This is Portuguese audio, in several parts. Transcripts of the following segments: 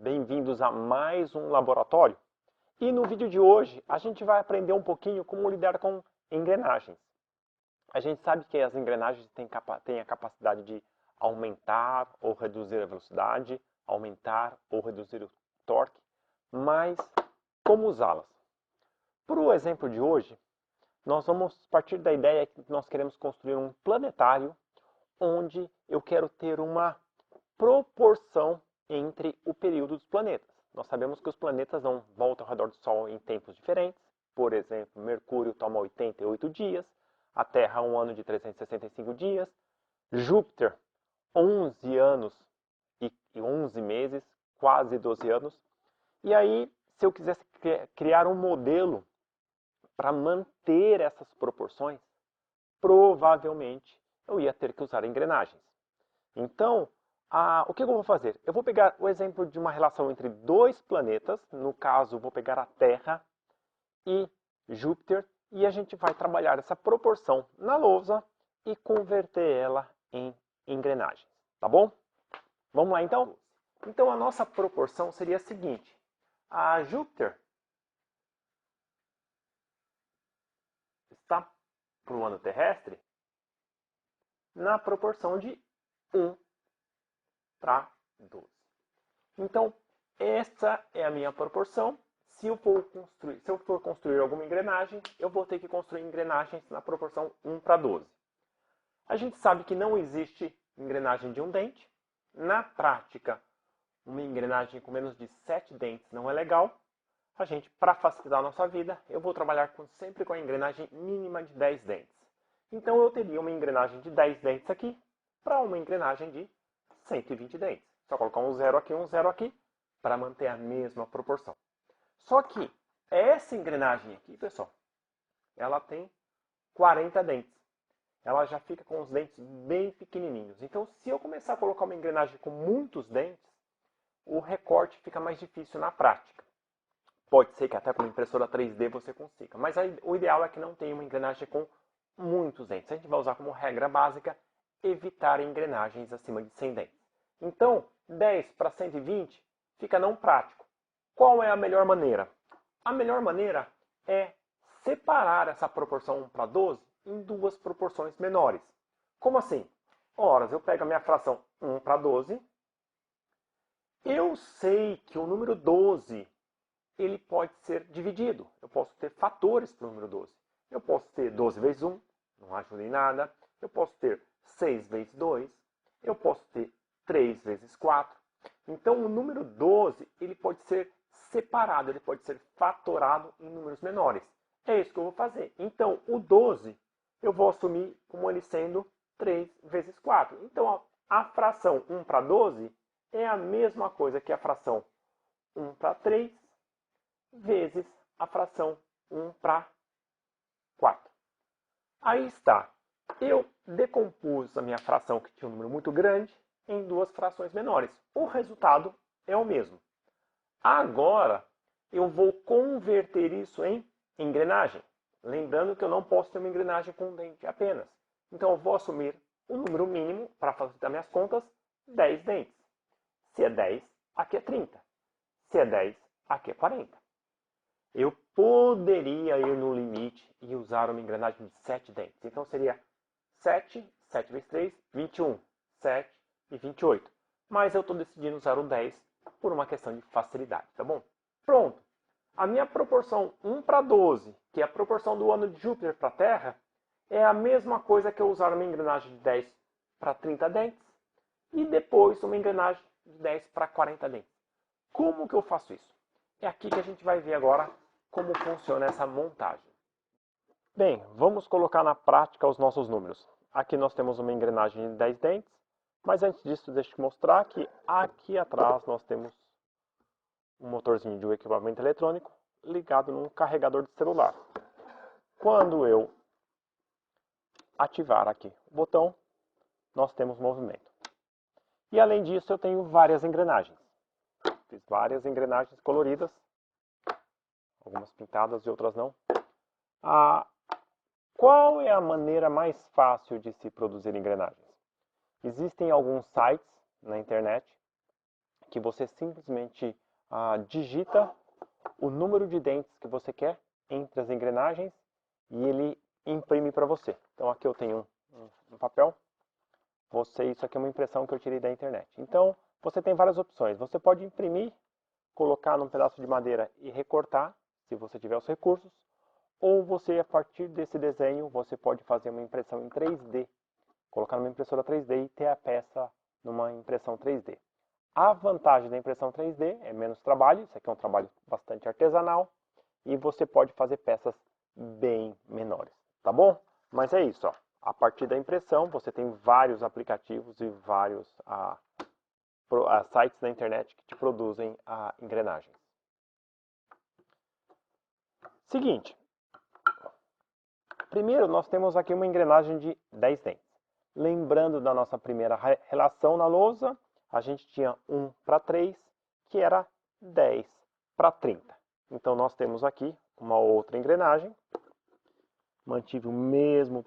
bem-vindos a mais um laboratório. E no vídeo de hoje a gente vai aprender um pouquinho como lidar com engrenagens. A gente sabe que as engrenagens têm a capacidade de aumentar ou reduzir a velocidade, aumentar ou reduzir o torque, mas como usá-las? Para o exemplo de hoje, nós vamos partir da ideia que nós queremos construir um planetário onde eu quero ter uma proporção entre o período dos planetas. Nós sabemos que os planetas dão volta ao redor do Sol em tempos diferentes. Por exemplo, Mercúrio toma 88 dias, a Terra um ano de 365 dias, Júpiter 11 anos e 11 meses, quase 12 anos. E aí, se eu quisesse criar um modelo para manter essas proporções, provavelmente eu ia ter que usar engrenagens. Então, o que eu vou fazer? Eu vou pegar o exemplo de uma relação entre dois planetas, no caso, vou pegar a Terra e Júpiter, e a gente vai trabalhar essa proporção na lousa e converter ela em engrenagens, tá bom? Vamos lá então? Então a nossa proporção seria a seguinte: a Júpiter está para o ano terrestre na proporção de 1 para 12. Então, essa é a minha proporção. Se eu for construir alguma engrenagem, eu vou ter que construir engrenagens na proporção 1 para 12. A gente sabe que não existe engrenagem de um dente. Na prática, uma engrenagem com menos de 7 dentes não é legal. Para facilitar a nossa vida, eu vou trabalhar sempre com a engrenagem mínima de 10 dentes. Então, eu teria uma engrenagem de 10 dentes aqui para uma engrenagem de 120 dentes. Só colocar um zero aqui, para manter a mesma proporção. Só que essa engrenagem aqui, pessoal, ela tem 40 dentes. Ela já fica com os dentes bem pequenininhos. Então, se eu começar a colocar uma engrenagem com muitos dentes, o recorte fica mais difícil na prática. Pode ser que até com uma impressora 3D você consiga, mas o ideal é que não tenha uma engrenagem com muitos dentes. A gente vai usar como regra básica evitar engrenagens acima de 100 dentes. Então, 10 para 120 fica não prático. Qual é a melhor maneira? A melhor maneira é separar essa proporção 1 para 12 em duas proporções menores. Como assim? Ora, eu pego a minha fração 1 para 12. Eu sei que o número 12 ele pode ser dividido. Eu posso ter fatores para o número 12. Eu posso ter 12 vezes 1, não ajuda em nada. Eu posso ter 6 vezes 2. Eu posso ter 3 vezes 4. Então, o número 12 ele pode ser separado, ele pode ser fatorado em números menores. É isso que eu vou fazer. Então, o 12 eu vou assumir como ele sendo 3 vezes 4. Então, a fração 1 para 12 é a mesma coisa que a fração 1 para 3 vezes a fração 1 para 4. Aí está. Eu decompus a minha fração, que tinha um número muito grande, em duas frações menores. O resultado é o mesmo. Agora, eu vou converter isso em engrenagem. Lembrando que eu não posso ter uma engrenagem com um dente apenas. Então, eu vou assumir o número mínimo, para facilitar minhas contas, 10 dentes. Se é 10, aqui é 30. Se é 10, aqui é 40. Eu poderia ir no limite e usar uma engrenagem de 7 dentes. Então, seria 7 vezes 3, 21. 7 e 28. Mas eu estou decidindo usar o 10 por uma questão de facilidade, tá bom? Pronto. A minha proporção 1 para 12, que é a proporção do ano de Júpiter para a Terra, é a mesma coisa que eu usar uma engrenagem de 10 para 30 dentes e depois uma engrenagem de 10 para 40 dentes. Como que eu faço isso? É aqui que a gente vai ver agora como funciona essa montagem. Bem, vamos colocar na prática os nossos números. Aqui nós temos uma engrenagem de 10 dentes, mas antes disso deixa eu te mostrar que aqui atrás nós temos um motorzinho de um equipamento eletrônico ligado num carregador de celular. Quando eu ativar aqui o botão, nós temos movimento. E além disso eu tenho várias engrenagens. Fiz várias engrenagens coloridas, algumas pintadas e outras não. Qual é a maneira mais fácil de se produzir engrenagens? Existem alguns sites na internet que você simplesmente digita o número de dentes que você quer entre as engrenagens e ele imprime para você. Então aqui eu tenho um papel. Isso aqui é uma impressão que eu tirei da internet. Então você tem várias opções. Você pode imprimir, colocar num pedaço de madeira e recortar, se você tiver os recursos. Ou você, a partir desse desenho, você pode fazer uma impressão em 3D. Colocar numa impressora 3D e ter a peça numa impressão 3D. A vantagem da impressão 3D é menos trabalho. Isso aqui é um trabalho bastante artesanal. E você pode fazer peças bem menores. Tá bom? Mas é isso, ó. A partir da impressão, você tem vários aplicativos e vários sites na internet que te produzem engrenagens. Seguinte. Primeiro, nós temos aqui uma engrenagem de 10 dentes. Lembrando da nossa primeira relação na lousa, a gente tinha 1:3, que era 10:30. Então, nós temos aqui uma outra engrenagem. Mantive o mesmo,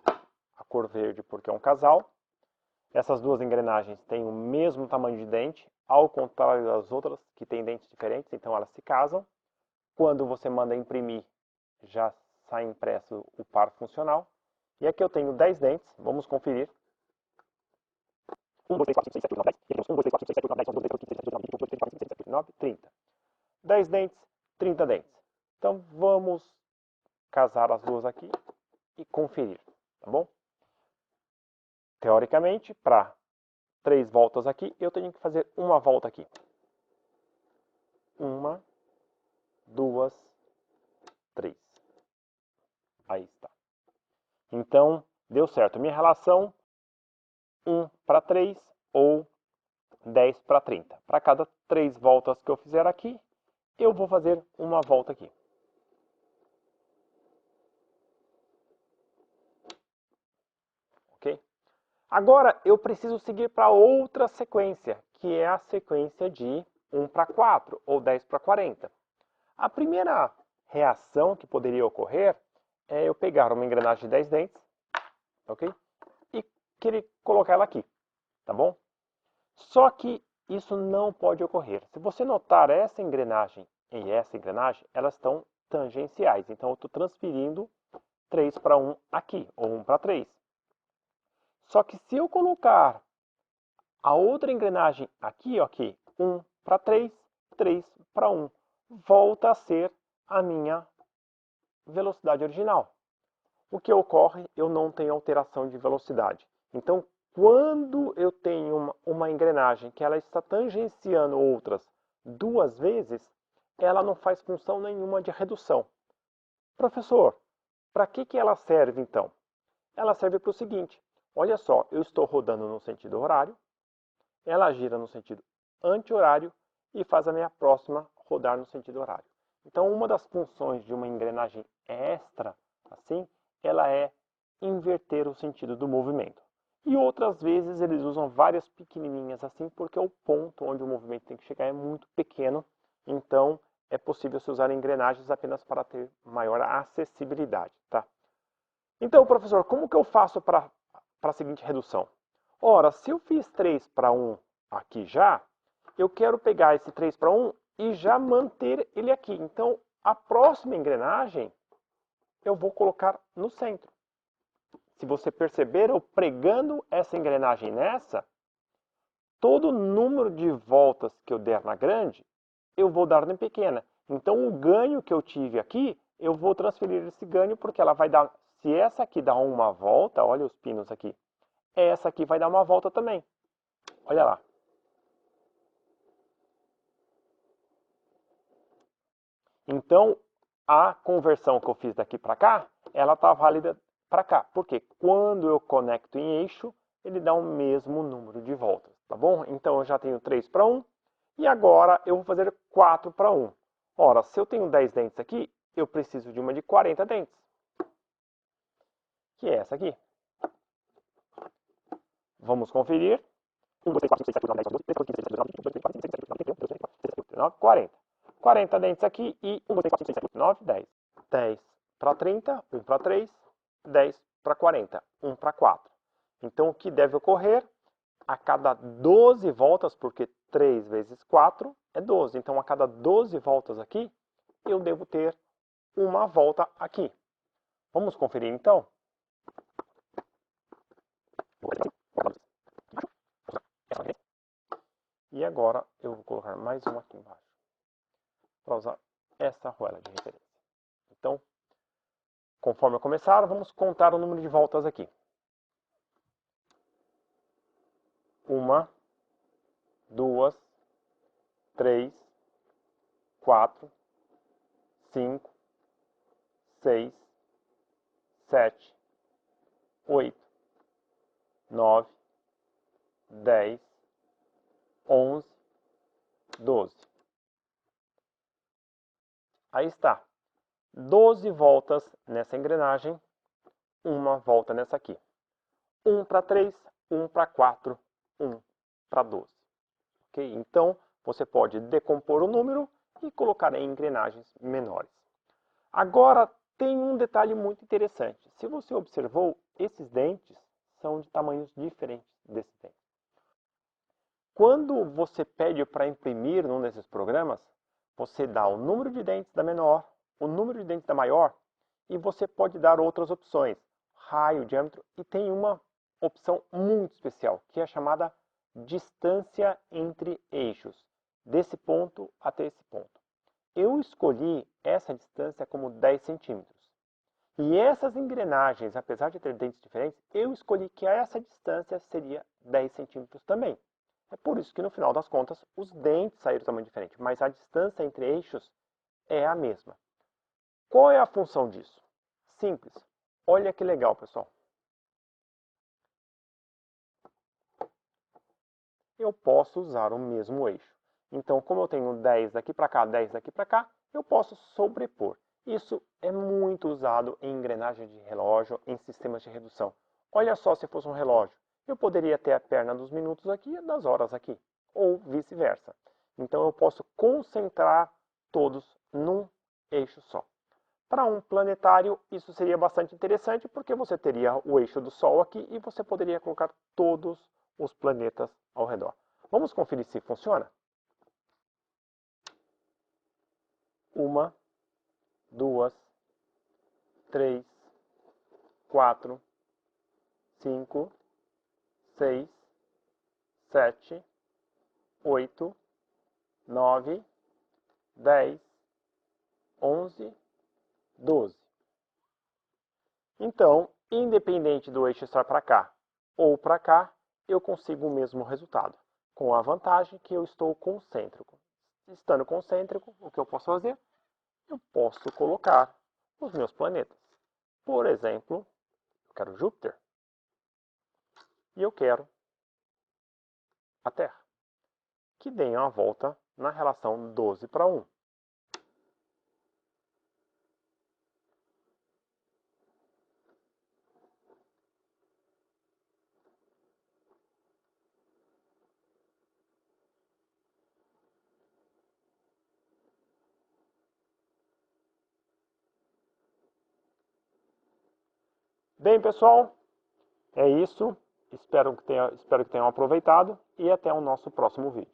a cor verde, porque é um casal. Essas duas engrenagens têm o mesmo tamanho de dente, ao contrário das outras, que têm dentes diferentes, então elas se casam. Quando você manda imprimir, já sai impresso o par funcional. E aqui eu tenho 10 dentes, vamos conferir. 1, 2, 3, 4, 5, 6, 7, 8, 9, 10. E aqui temos 1, 2, 3, 4, 5, 6, 7, 8, 9, 10, 11, 12, 13, 14, 15, 16, 17, 18, 19, 20, 21, 22, 23, 24, 25, 26, 27, 28, 29, 30. 10 dentes, 30 dentes. Então vamos casar as duas aqui e conferir, tá bom? Teoricamente, para 3 voltas aqui, eu tenho que fazer uma volta aqui. 1, 2, 3. Aí está. Então, deu certo. Minha relação, 1:3 ou 10:30. Para cada 3 voltas que eu fizer aqui, eu vou fazer uma volta aqui. Ok? Agora, eu preciso seguir para outra sequência, que é a sequência de 1:4 ou 10:40. A primeira reação que poderia ocorrer é eu pegar uma engrenagem de 10 dentes, ok? E querer colocar ela aqui, tá bom? Só que isso não pode ocorrer. Se você notar essa engrenagem e essa engrenagem, elas estão tangenciais. Então eu estou transferindo 3:1 aqui, ou 1:3. Só que se eu colocar a outra engrenagem aqui, ok, 1:3, 3:1, volta a ser a minha velocidade original. O que ocorre? Eu não tenho alteração de velocidade. Então, quando eu tenho uma engrenagem que ela está tangenciando outras 2 vezes, ela não faz função nenhuma de redução. Professor, para que ela serve então? Ela serve para o seguinte, olha só, eu estou rodando no sentido horário, ela gira no sentido anti-horário e faz a minha próxima rodar no sentido horário. Então, uma das funções de uma engrenagem extra, assim, ela é inverter o sentido do movimento. E outras vezes eles usam várias pequenininhas assim, porque o ponto onde o movimento tem que chegar é muito pequeno, então é possível se usar engrenagens apenas para ter maior acessibilidade, tá? Então, professor, como que eu faço para a seguinte redução? Ora, se eu fiz 3:1 aqui já, eu quero pegar esse 3:1 e já manter ele aqui. Então, a próxima engrenagem eu vou colocar no centro. Se você perceber, eu pregando essa engrenagem nessa, todo número de voltas que eu der na grande, eu vou dar na pequena. Então, o ganho que eu tive aqui, eu vou transferir esse ganho, porque ela vai dar, se essa aqui dá uma volta, olha os pinos aqui, essa aqui vai dar uma volta também. Olha lá. Então, a conversão que eu fiz daqui para cá, ela está válida para cá. Porque quando eu conecto em eixo, ele dá o mesmo número de voltas, tá bom? Então, eu já tenho 3:1 e agora eu vou fazer 4:1. Ora, se eu tenho 10 dentes aqui, eu preciso de uma de 40 dentes, que é essa aqui. Vamos conferir. 1, 2, 3, 4, 5, 6, 7, 8, 9, 10, 11, 12, 13, 14, 15, 16, 17, 18, 19, 20, 21, 22, 23, 24, 25, 26, 27, 28, 29, 30. 40 dentes aqui e 1, 2, 3, 4, 5, 6, 7, 8, 9, 10. 10:30, 1:3, 10:40, 1:4. Então, o que deve ocorrer? A cada 12 voltas, porque 3 vezes 4 é 12. Então, a cada 12 voltas aqui, eu devo ter uma volta aqui. Vamos conferir, então? E agora, eu vou colocar mais uma aqui embaixo, para usar essa arruela de referência. Então, conforme eu começar, vamos contar o número de voltas aqui. 1, 2, 3, 4, 5, 6, 7, 8, 9, 10, 11, 12. Aí está. 12 voltas nessa engrenagem, uma volta nessa aqui. 1 para 3, 1 para 4, 1 para 12. Ok? Então, você pode decompor o número e colocar em engrenagens menores. Agora, tem um detalhe muito interessante. Se você observou, esses dentes são de tamanhos diferentes desses dentes. Quando você pede para imprimir num desses programas, você dá o número de dentes da menor, o número de dentes da maior, e você pode dar outras opções, raio, diâmetro, e tem uma opção muito especial, que é a chamada distância entre eixos, desse ponto até esse ponto. Eu escolhi essa distância como 10 centímetros. E essas engrenagens, apesar de ter dentes diferentes, eu escolhi que essa distância seria 10 centímetros também. É por isso que, no final das contas, os dentes saíram de tamanho diferente, mas a distância entre eixos é a mesma. Qual é a função disso? Simples. Olha que legal, pessoal. Eu posso usar o mesmo eixo. Então, como eu tenho 10 daqui para cá, 10 daqui para cá, eu posso sobrepor. Isso é muito usado em engrenagens de relógio, em sistemas de redução. Olha só se fosse um relógio. Eu poderia ter a perna dos minutos aqui e das horas aqui, ou vice-versa. Então, eu posso concentrar todos num eixo só. Para um planetário, isso seria bastante interessante, porque você teria o eixo do Sol aqui e você poderia colocar todos os planetas ao redor. Vamos conferir se funciona? 1, 2, 3, 4, 5, 6, 7, 8, 9, 10, 11, 12. Então, independente do eixo estar para cá ou para cá, eu consigo o mesmo resultado, com a vantagem que eu estou concêntrico. Estando concêntrico, o que eu posso fazer? Eu posso colocar os meus planetas. Por exemplo, eu quero Júpiter e eu quero a Terra, que deem uma volta na relação 12 para 1. Bem, pessoal, é isso. Espero que tenham aproveitado e até o nosso próximo vídeo.